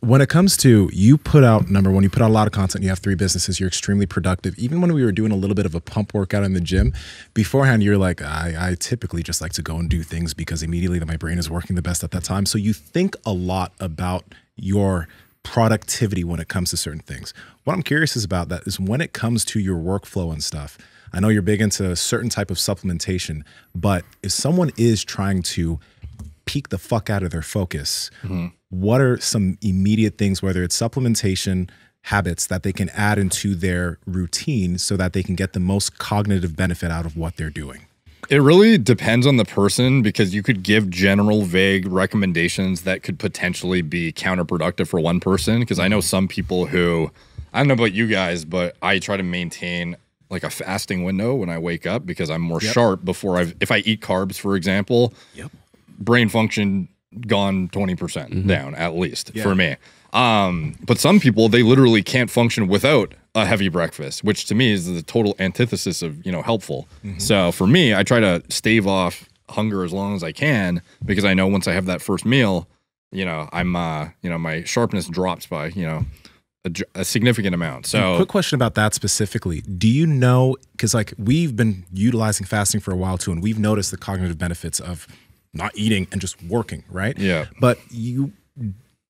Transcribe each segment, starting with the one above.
when it comes to, you put out, number one, you put out a lot of content, you have 3 businesses, you're extremely productive. Even when we were doing a little bit of a pump workout in the gym, beforehand, you're like, I typically just like to go and do things because immediately my brain is working the best at that time. So you think a lot about your productivity when it comes to certain things. What I'm curious is about that is when it comes to your workflow and stuff. I know you're big into a certain type of supplementation, but if someone is trying to peak the fuck out of their focus, what are some immediate things, whether it's supplementation habits, that they can add into their routine so that they can get the most cognitive benefit out of what they're doing? It really depends on the person, because you could give general vague recommendations that could potentially be counterproductive for one person. Because I know some people who, I don't know about you guys, but I try to maintain like a fasting window when I wake up, because I'm more sharp before if I eat carbs, for example, brain function gone 20% down at least for me. But some people, they literally can't function without a heavy breakfast, which to me is the total antithesis of, you know, helpful. So for me, I try to stave off hunger as long as I can, because I know once I have that first meal, you know, I'm, you know, my sharpness drops by, you know, a significant amount. So quick question about that specifically. Do you know, because like we've been utilizing fasting for a while too, and we've noticed the cognitive benefits of not eating and just working, right? Yeah. But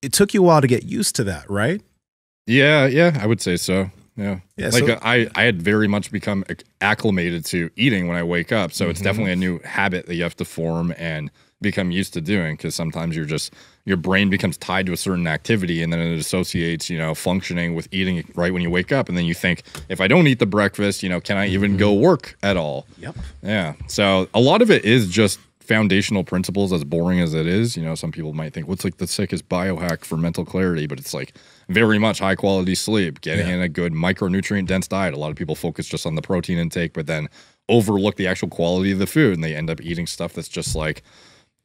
it took you a while to get used to that, right? Yeah, I would say so. Yeah. Like so, I had very much become acclimated to eating when I wake up. So it's definitely a new habit that you have to form and become used to doing, because sometimes your brain becomes tied to a certain activity, and then it associates, you know, functioning with eating right when you wake up. And then you think, if I don't eat the breakfast, you know, can I even go work at all? Yeah. So a lot of it is just foundational principles, as boring as it is. You know, some people might think, what's like the sickest biohack for mental clarity? But it's like very much high quality sleep, getting in a good micronutrient dense diet. A lot of people focus just on the protein intake, but then overlook the actual quality of the food, and they end up eating stuff that's just like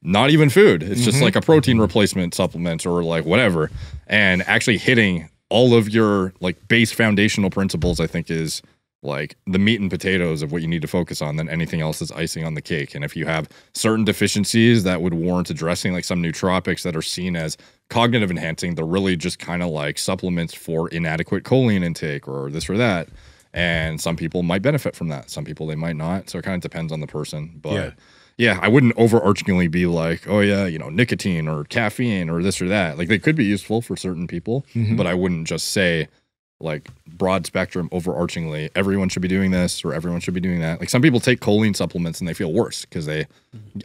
not even food. It's just like a protein replacement supplement or like whatever. And actually hitting all of your like base foundational principles, I think, is like the meat and potatoes of what you need to focus on. Then anything else is icing on the cake. And if you have certain deficiencies that would warrant addressing, like some nootropics that are seen as cognitive enhancing, they're really just kind of like supplements for inadequate choline intake or this or that. And some people might benefit from that. Some people, they might not. So it kind of depends on the person. But yeah, I wouldn't overarchingly be like, oh yeah, you know, nicotine or caffeine or this or that. Like they could be useful for certain people, but I wouldn't just say like broad spectrum overarchingly, everyone should be doing this or everyone should be doing that. Like some people take choline supplements and they feel worse because they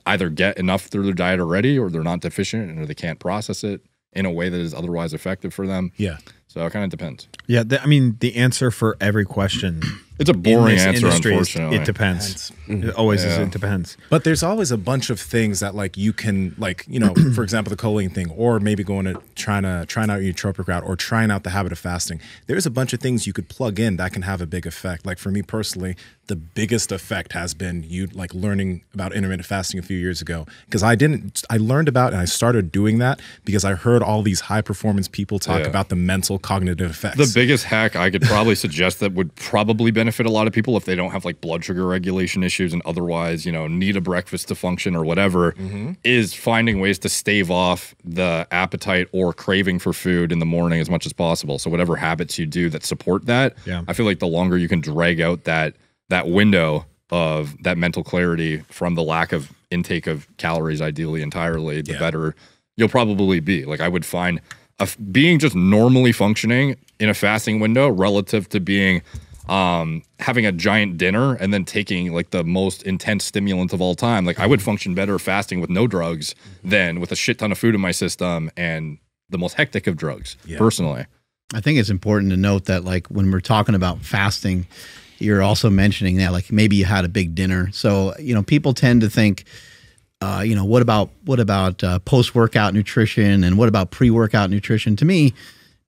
either get enough through their diet already, or they're not deficient, or they can't process it in a way that is otherwise effective for them. Yeah. So it kind of depends. Yeah, I mean, the answer for every question, it's a boring answer, unfortunately. It depends. It always is. It depends. But there's always a bunch of things that, like, you can, like, you know, for example, the choline thing, or maybe going to trying out your nootropic route, or trying out the habit of fasting. There's a bunch of things you could plug in that can have a big effect. Like for me personally, the biggest effect has been like learning about intermittent fasting a few years ago, because I learned about and I started doing that because I heard all these high performance people talk about the mental cognitive effects. The biggest hack I could probably suggest that would probably benefit a lot of people if they don't have like blood sugar regulation issues and otherwise, you know, need a breakfast to function or whatever, is finding ways to stave off the appetite or craving for food in the morning as much as possible. So whatever habits you do that support that, I feel like the longer you can drag out that window of that mental clarity from the lack of intake of calories, ideally entirely, the better you'll probably be. Like I would find being just normally functioning in a fasting window relative to being having a giant dinner and then taking like the most intense stimulant of all time. Like I would function better fasting with no drugs than with a shit ton of food in my system and the most hectic of drugs, personally. I think it's important to note that like when we're talking about fasting, you're also mentioning that like maybe you had a big dinner. So, you know, people tend to think, you know, what about post-workout nutrition, and what about pre-workout nutrition? To me,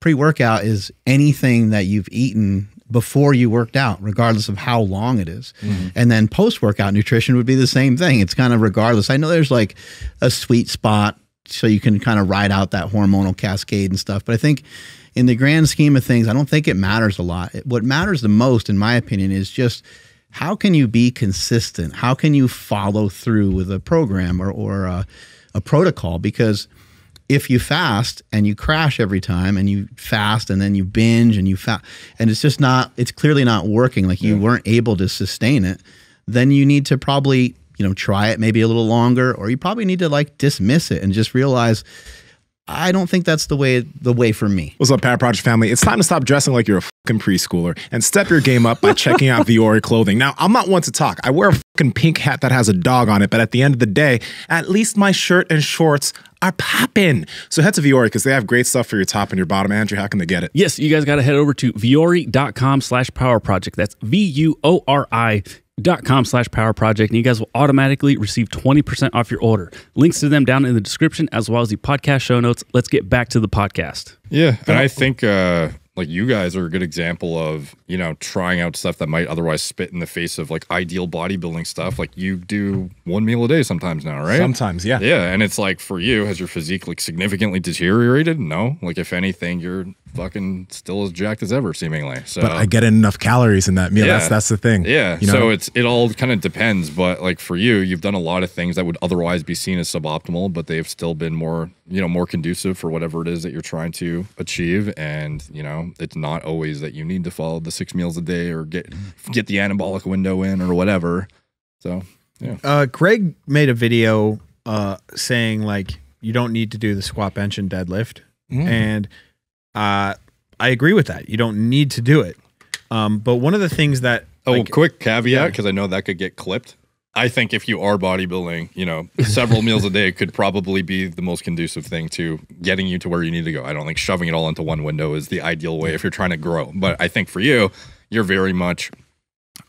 pre-workout is anything that you've eaten before you worked out, regardless of how long it is. And then post-workout nutrition would be the same thing. It's kind of regardless. I know there's like a sweet spot so you can kind of ride out that hormonal cascade and stuff. But I think in the grand scheme of things, I don't think it matters a lot. What matters the most, in my opinion, is just how can you be consistent? How can you follow through with a program or a protocol? Because if you fast and you crash every time, and you fast and then you binge and you fast, and it's clearly not working, like you weren't able to sustain it, then you need to probably, try it maybe a little longer, or you probably need to like dismiss it and just realize, I don't think that's the way for me. What's up, Power Project family? It's time to stop dressing like you're a fucking preschooler and step your game up by checking out Vuori clothing. Now, I'm not one to talk. I wear a fucking pink hat that has a dog on it, but at the end of the day, at least my shirt and shorts are popping. So head to Vuori because they have great stuff for your top and your bottom. Andrew, how can they get it? Yes, you guys got to head over to vuori.com/power project. That's VUORI.com/power project, and you guys will automatically receive 20% off your order. Links to them down in the description, as well as the podcast show notes. Let's get back to the podcast. Yeah, and I think like you guys are a good example of, trying out stuff that might otherwise spit in the face of like ideal bodybuilding stuff. Like you do one meal a day sometimes now, right? Sometimes, yeah. Yeah, and it's like for you, has your physique like significantly deteriorated? No. Like if anything, you're fucking still as jacked as ever, seemingly. So, but I get enough calories in that meal. Yeah. That's the thing. Yeah. So it all kind of depends. But like for you, you've done a lot of things that would otherwise be seen as suboptimal, but they've still been more, more conducive for whatever it is that you're trying to achieve. And it's not always that you need to follow the 6 meals a day or get the anabolic window in or whatever. So yeah. Greg made a video saying like you don't need to do the squat, bench, and deadlift, and I agree with that. You don't need to do it. But one of the things that quick caveat, because I know that could get clipped. I think if you are bodybuilding, several meals a day could probably be the most conducive thing to getting you to where you need to go. I don't think shoving it all into one window is the ideal way if you're trying to grow. But I think for you, you're very much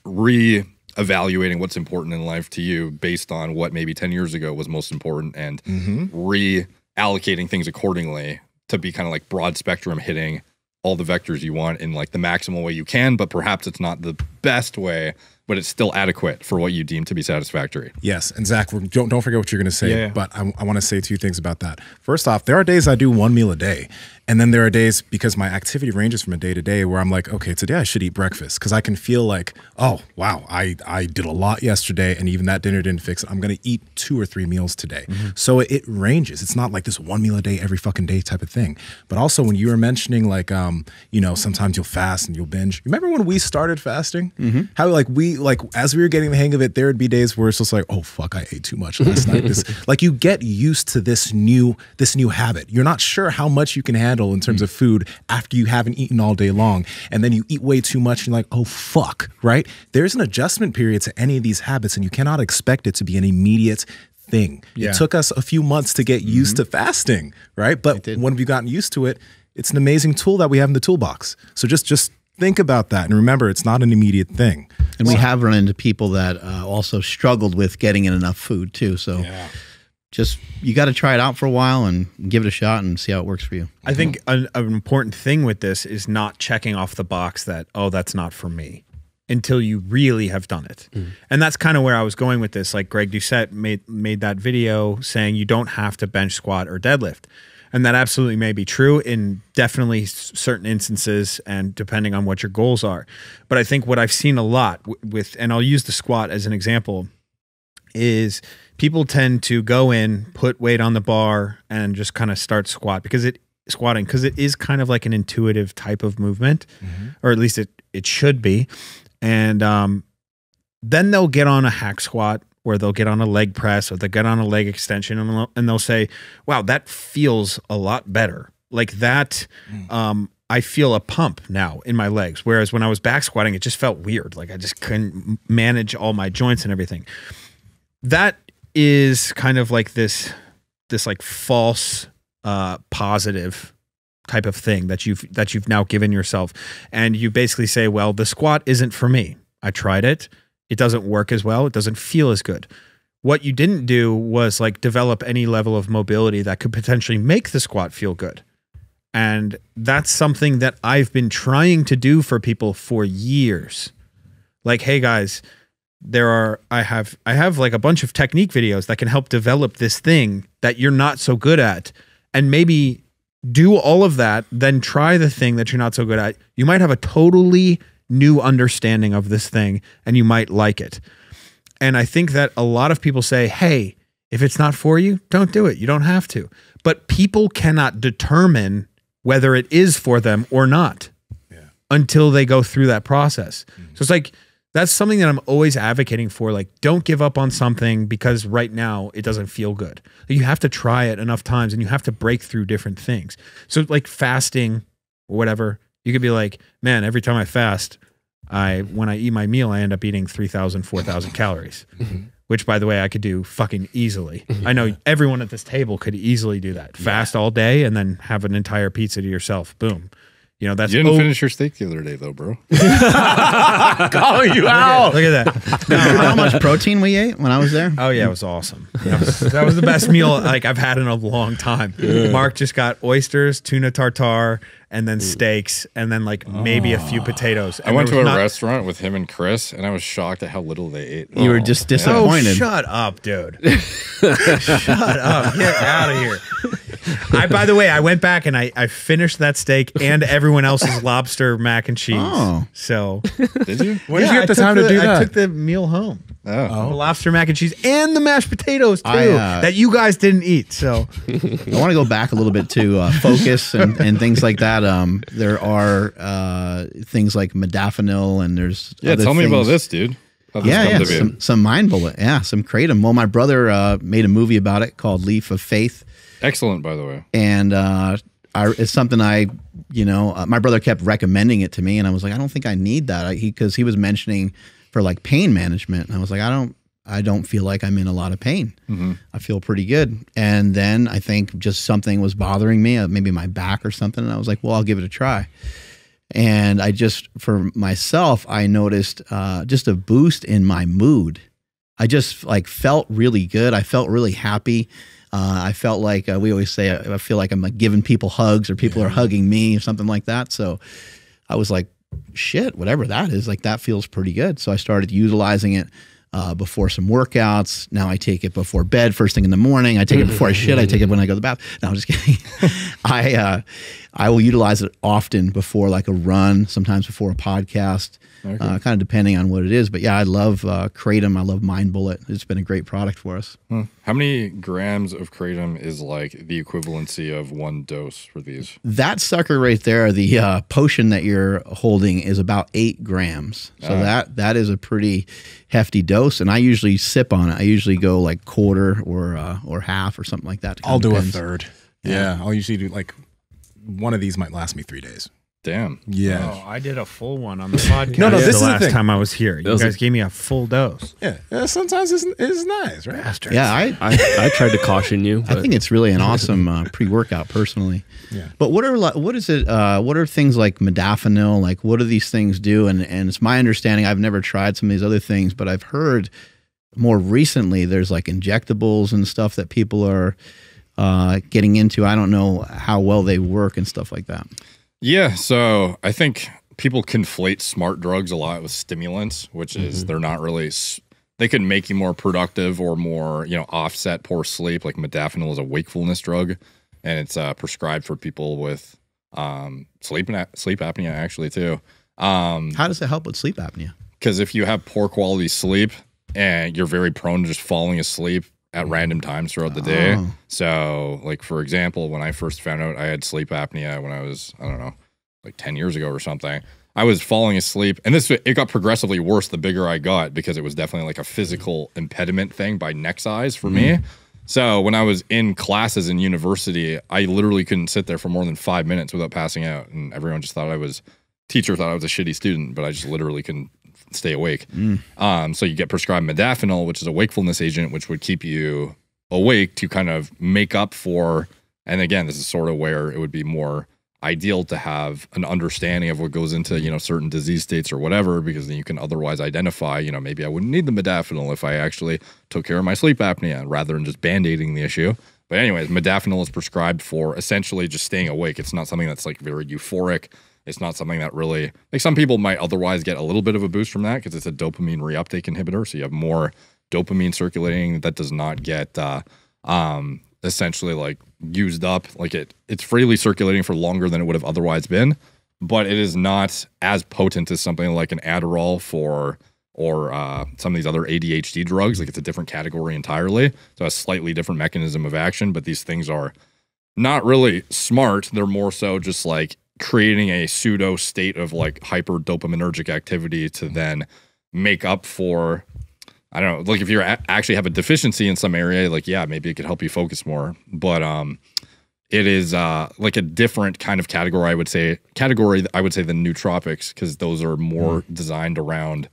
re-evaluating what's important in life to you based on what maybe 10 years ago was most important, and reallocating things accordingly to be kind of like broad spectrum, hitting all the vectors you want in like the maximal way you can, but perhaps it's not the best way, but it's still adequate for what you deem to be satisfactory. Yes, and Zach, don't forget what you're going to say, but I want to say 2 things about that. First off, there are days I do 1 meal a day, and then there are days, because my activity ranges from a day to day, where I'm like, okay, today I should eat breakfast, because I can feel like, oh, wow, I did a lot yesterday, and even that dinner didn't fix it. I'm going to eat 2 or 3 meals today. So it ranges. It's not like this 1 meal a day every fucking day type of thing. But also when you were mentioning like, sometimes you'll fast and you'll binge. Remember when we started fasting? How like as we were getting the hang of it, there would be days where it's just like, oh fuck, I ate too much last night. Like you get used to this new habit. You're not sure how much you can handle in terms of food after you haven't eaten all day long, and then you eat way too much and you're like, oh fuck, right? There's an adjustment period to any of these habits, and you cannot expect it to be an immediate thing. It took us a few months to get used to fasting, right? But when we've gotten used to it, it's an amazing tool that we have in the toolbox. So just think about that, and remember, it's not an immediate thing. And we have run into people that also struggled with getting in enough food too. So you got to try it out for a while and give it a shot and see how it works for you. I think an important thing with this is not checking off the box that, oh, that's not for me, until you really have done it. And that's kind of where I was going with this. Like Greg Doucette made that video saying you don't have to bench, squat, or deadlift. And that absolutely may be true in definitely certain instances and depending on what your goals are. But I think what I've seen a lot with, and I'll use the squat as an example, is people tend to go in, put weight on the bar, and just kind of start squatting because it is kind of like an intuitive type of movement, or at least it should be. And then they'll get on a hack squat, where they'll get on a leg press, or they'll get on a leg extension, and they'll say, wow, that feels a lot better. Like that, I feel a pump now in my legs. Whereas when I was back squatting, it just felt weird. Like I just couldn't manage all my joints and everything. That is kind of like this like false positive type of thing that you've now given yourself. And you basically say, well, the squat isn't for me. I tried it. It doesn't work as well. It doesn't feel as good. What you didn't do was like develop any level of mobility that could potentially make the squat feel good. And that's something that I've been trying to do for people for years. Like, hey guys, I have like a bunch of technique videos that can help develop this thing that you're not so good at, and maybe do all of that, then try the thing that you're not so good at. You might have a totally new understanding of this thing and you might like it. And I think that a lot of people say, hey, if it's not for you, don't do it. You don't have to. but people cannot determine whether it is for them or not until they go through that process. So it's like, that's something that I'm always advocating for. Like, don't give up on something because right now it doesn't feel good. You have to try it enough times and you have to break through different things. So like fasting or whatever, you could be like, man, every time I fast, when I eat my meal, I end up eating 3,000, 4,000 calories, which by the way, I could do fucking easily. I know everyone at this table could easily do that. Fast all day and then have an entire pizza to yourself. Boom. You know, that's you didn't finish your steak the other day, though, bro. Calling you out. Look at that. You know how much protein we ate when I was there? Oh yeah, it was awesome. That was the best meal like I've had in a long time. Mark just got oysters, tuna tartare, and then steaks, and then like maybe a few potatoes. I went to a restaurant with him and Chris, and I was shocked at how little they ate. You were just disappointed. Oh, shut up, dude. Shut up. Get out of here. By the way, I went back and I finished that steak and everyone else's lobster mac and cheese. Oh. So Did you? When did you get the time to do that? I took the meal home. Oh. The lobster mac and cheese and the mashed potatoes too that you guys didn't eat. So I want to go back a little bit to focus and things like that. There are things like modafinil and there's other tell me things. about this, dude. Some Mind Bullet, some Kratom. Well, my brother made a movie about it called Leaf of Faith. Excellent, by the way. And it's something my brother kept recommending it to me, and I was like, I don't think I need that, because he was mentioning for like pain management, and I was like, I don't feel like I'm in a lot of pain. I feel pretty good. And then I think just something was bothering me, maybe my back or something, and I was like, well, I'll give it a try. And for myself, I noticed just a boost in my mood. I just like felt really good. I felt really happy. I felt like we always say, I feel like I'm like giving people hugs or people are hugging me or something like that. So I was like, shit, whatever that is, like that feels pretty good. So I started utilizing it before some workouts. Now I take it before bed, first thing in the morning. I take it before I shit. I take it when I go to the bath. No, I'm just kidding. I will utilize it often before like a run, sometimes before a podcast, kind of depending on what it is. But yeah, I love Kratom. I love Mind Bullet. It's been a great product for us. How many grams of Kratom is like the equivalency of one dose for these? That sucker right there, the potion that you're holding, is about 8 grams. So that is a pretty hefty dose. And I usually sip on it. I usually go like quarter or half or something like that. I'll do a third. Yeah, I'll usually do like one of these might last me 3 days. Damn. Yeah. Oh, I did a full one on the podcast. No, this is the last thing. time I was here. You guys gave me a full dose. Yeah. Sometimes it's nice, right? Bastards. Yeah, I tried to caution you. I think it's really an awesome pre-workout personally. Yeah. But what are things like modafinil? Like, what do these things do? And it's my understanding, I've never tried some of these other things, but I've heard more recently there's like injectables and stuff that people are getting into. I don't know how well they work and stuff like that. Yeah, so I think people conflate smart drugs a lot with stimulants, which is they're not really. They can make you more productive or more, offset poor sleep. Like modafinil is a wakefulness drug, and it's prescribed for people with sleep apnea actually too. How does it help with sleep apnea? Because if you have poor quality sleep and you're very prone to just falling asleep at random times throughout the day. So, like, for example, when I first found out I had sleep apnea when I was, I don't know, like 10 years ago or something, I was falling asleep. And it got progressively worse the bigger I got, because it was definitely like a physical impediment thing by neck size for me. So when I was in classes in university, I literally couldn't sit there for more than 5 minutes without passing out. And everyone just thought teacher thought I was a shitty student, but I just literally couldn't stay awake. So you get prescribed modafinil, which is a wakefulness agent, which would keep you awake to kind of make up for, and again, this is sort of where it would be more ideal to have an understanding of what goes into, certain disease states or whatever, because then you can otherwise identify, maybe I wouldn't need the modafinil if I actually took care of my sleep apnea rather than just band-aiding the issue. But anyways, modafinil is prescribed for essentially just staying awake. It's not something that's like very euphoric. It's not something that really, like, some people might otherwise get a little bit of a boost from that because it's a dopamine reuptake inhibitor. So you have more dopamine circulating that does not get essentially like used up. Like it's freely circulating for longer than it would have otherwise been, but it is not as potent as something like an Adderall or some of these other ADHD drugs. Like, it's a different category entirely. So a slightly different mechanism of action, but these things are not really smart. They're more so just like creating a pseudo state of like hyper dopaminergic activity to then make up for, I don't know, like if you actually have a deficiency in some area, like, yeah, maybe it could help you focus more. But it is like a different kind of category, I would say, than nootropics, because those are more designed around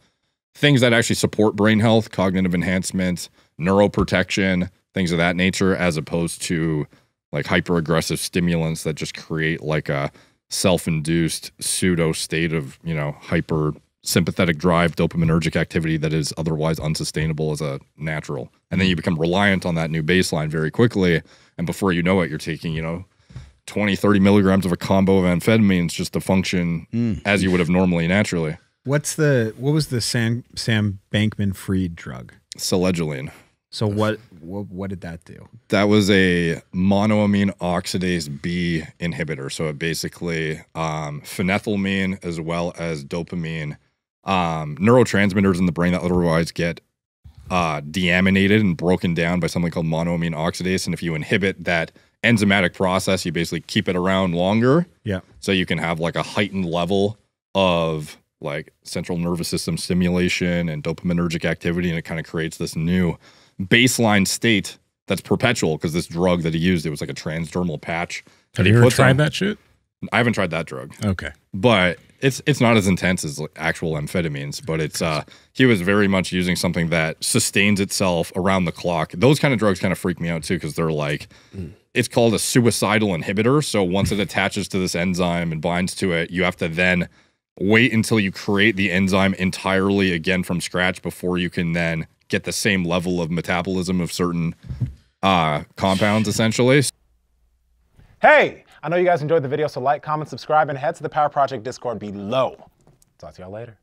things that actually support brain health, cognitive enhancement, neuroprotection, things of that nature, as opposed to like hyper aggressive stimulants that just create like a self-induced pseudo state of, you know, hyper sympathetic drive dopaminergic activity that is otherwise unsustainable as a natural. And then you become reliant on that new baseline very quickly. And before you know it, you're taking, you know, 20, 30 milligrams of a combo of amphetamines just to function as you would have normally naturally. What was the Sam Bankman-Fried drug? Selegiline. So what did that do? That was a monoamine oxidase B inhibitor. So it basically phenethylamine as well as dopamine, neurotransmitters in the brain that otherwise get deaminated and broken down by something called monoamine oxidase. And if you inhibit that enzymatic process, you basically keep it around longer. Yeah. So you can have like a heightened level of like central nervous system stimulation and dopaminergic activity, and it kind of creates this new baseline state that's perpetual, because this drug that he used, it was like a transdermal patch. Have you ever tried that shit? I haven't tried that drug. Okay. But it's not as intense as like actual amphetamines, but it's he was very much using something that sustains itself around the clock. Those kind of drugs kind of freak me out too, because they're like, it's called a suicidal inhibitor. So once it attaches to this enzyme and binds to it, you have to then wait until you create the enzyme entirely again from scratch before you can then get the same level of metabolism of certain compounds, essentially. Hey, I know you guys enjoyed the video, so like, comment, subscribe, and head to the Power Project Discord below. Talk to y'all later.